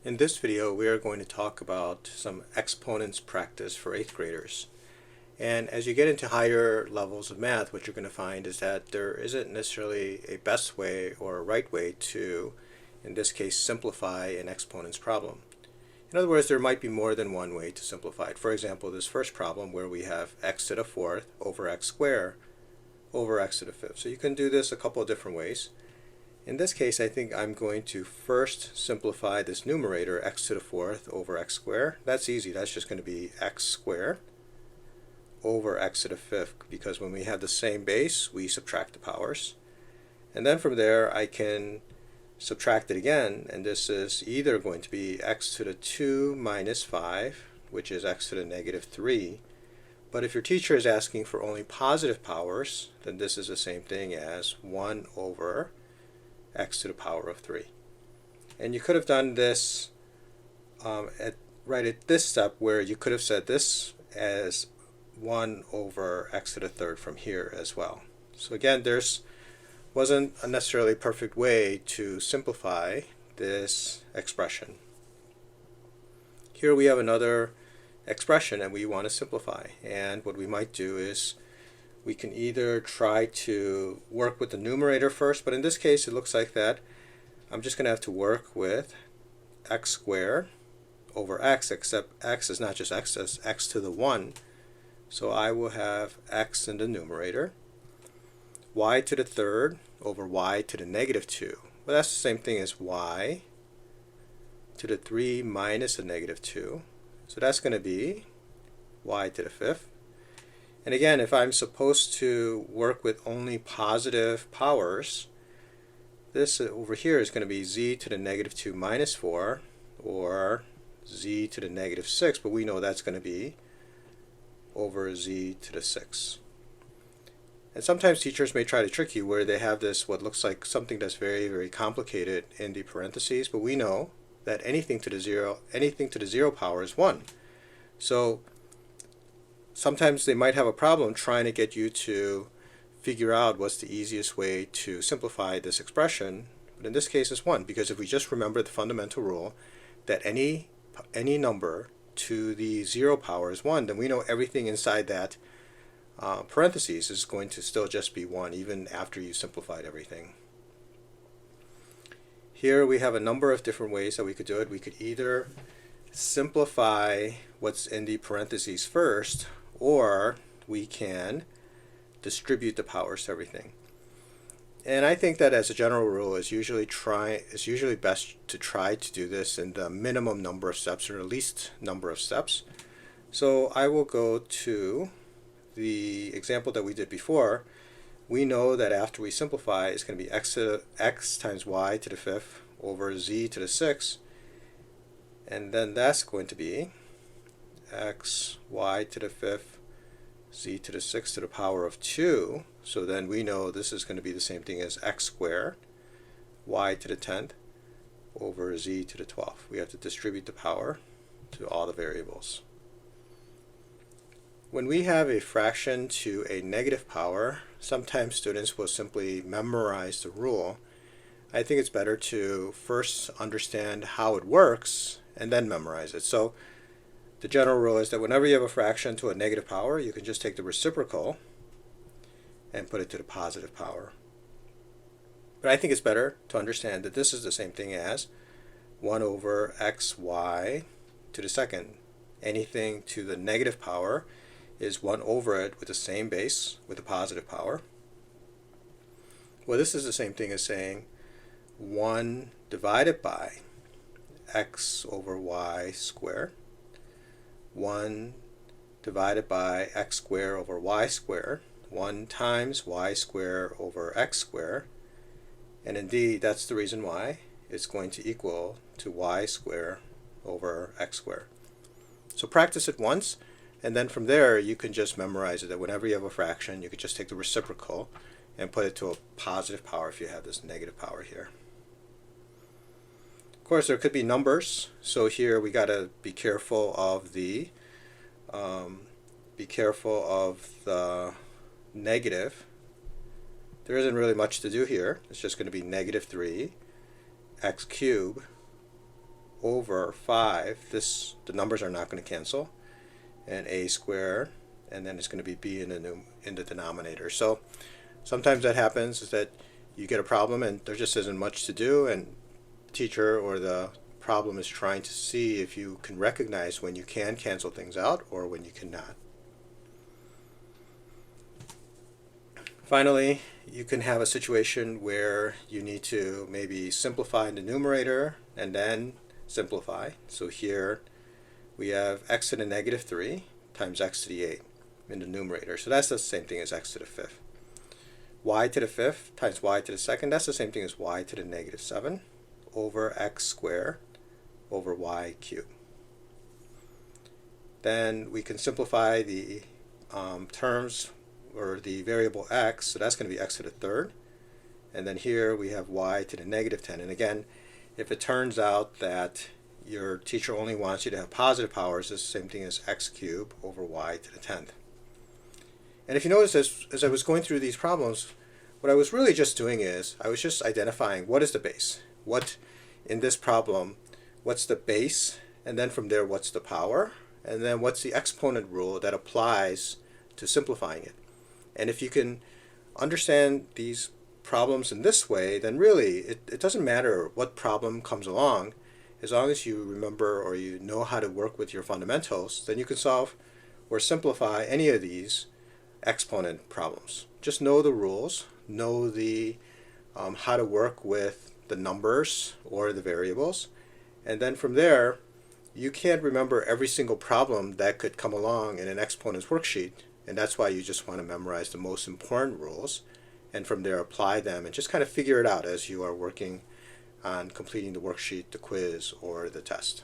In this video, we are going to talk about some exponents practice for 8th graders. And as you get into higher levels of math, what you're going to find is that there isn't necessarily a best way or a right way to, in this case, simplify an exponents problem. In other words, there might be more than one way to simplify it. For example, this first problem where we have x to the fourth over x squared over x to the fifth. So you can do this a couple of different ways. In this case, I think I'm going to first simplify this numerator, x to the fourth over x squared. That's easy. That's just going to be x squared over x to the fifth, because when we have the same base, we subtract the powers. And then from there, I can subtract it again, and this is either going to be x to the 2 minus 5, which is x to the negative 3. But if your teacher is asking for only positive powers, then this is the same thing as 1 over x to the power of 3. And you could have done this right at this step, where you could have said this as 1 over x to the third from here as well. So again, there's wasn't a necessarily perfect way to simplify this expression. Here we have another expression and we want to simplify, and what we might do is we can either try to work with the numerator first, but in this case it looks like that I'm just going to have to work with x squared over x, except x is not just x, it's x to the 1. So I will have x in the numerator, y to the third over y to the negative 2. Well, that's the same thing as y to the 3 minus a negative 2. So that's going to be y to the fifth. And again, if I'm supposed to work with only positive powers, this over here is going to be z to the negative 2 minus 4, or z to the negative 6, but we know that's going to be over z to the 6. And sometimes teachers may try to trick you where they have this, what looks like something that's very, very complicated in the parentheses, but we know that anything to the zero power is 1. So sometimes they might have a problem trying to get you to figure out what's the easiest way to simplify this expression, but in this case it's 1, because if we just remember the fundamental rule that any number to the 0 power is 1, then we know everything inside that parentheses is going to still just be 1 even after you simplified everything. Here we have a number of different ways that we could do it. We could either simplify what's in the parentheses first, or we can distribute the powers to everything. And I think that as a general rule it's usually best to try to do this in the minimum number of steps, or the least number of steps. So I will go to the example that we did before. We know that after we simplify, it's going to be x times y to the fifth over z to the sixth, and then that's going to be x y to the fifth z to the sixth to the power of 2. So then we know this is going to be the same thing as x squared y to the 10th over z to the 12th. We have to distribute the power to all the variables. When we have a fraction to a negative power, sometimes students will simply memorize the rule. I think it's better to first understand how it works and then memorize it. So the general rule is that whenever you have a fraction to a negative power, you can just take the reciprocal and put it to the positive power. But I think it's better to understand that this is the same thing as 1 over xy to the second. Anything to the negative power is 1 over it with the same base with a positive power. Well, this is the same thing as saying 1 divided by x over y squared, 1 divided by x squared over y squared, 1 times y squared over x squared, and indeed that's the reason why it's going to equal to y squared over x squared. So practice it once, and then from there you can just memorize it, that whenever you have a fraction you could just take the reciprocal and put it to a positive power if you have this negative power here. Of course there could be numbers, so here we got to be careful of the negative. There isn't really much to do here. It's just going to be negative 3 x cubed over 5, the numbers are not going to cancel, and a squared, and then it's going to be b in the denominator. So sometimes that happens is that you get a problem and there just isn't much to do, and the teacher or the problem is trying to see if you can recognize when you can cancel things out or when you cannot. Finally, you can have a situation where you need to maybe simplify in the numerator and then simplify. So here we have x to the negative 3 times x to the 8 in the numerator. So that's the same thing as x to the 5th. Y to the 5th times y to the 2nd, that's the same thing as y to the negative 7 over x squared over y cubed. Then we can simplify the terms or the variable x, so that's going to be x to the 3rd. And then here we have y to the negative 10. And again, if it turns out that your teacher only wants you to have positive powers, it's the same thing as x cubed over y to the 10th. And if you notice, as I was going through these problems, what I was really just doing is I was just identifying what is the base. What in this problem, what's the base, and then from there what's the power, and then what's the exponent rule that applies to simplifying it. And if you can understand these problems in this way, then really it doesn't matter what problem comes along. As long as you remember or you know how to work with your fundamentals, then you can solve or simplify any of these exponent problems. Just know the rules, know the how to work with the numbers or the variables, and then from there you can't remember every single problem that could come along in an exponents worksheet, and that's why you just want to memorize the most important rules and from there apply them and just kind of figure it out as you are working on completing the worksheet, the quiz, or the test.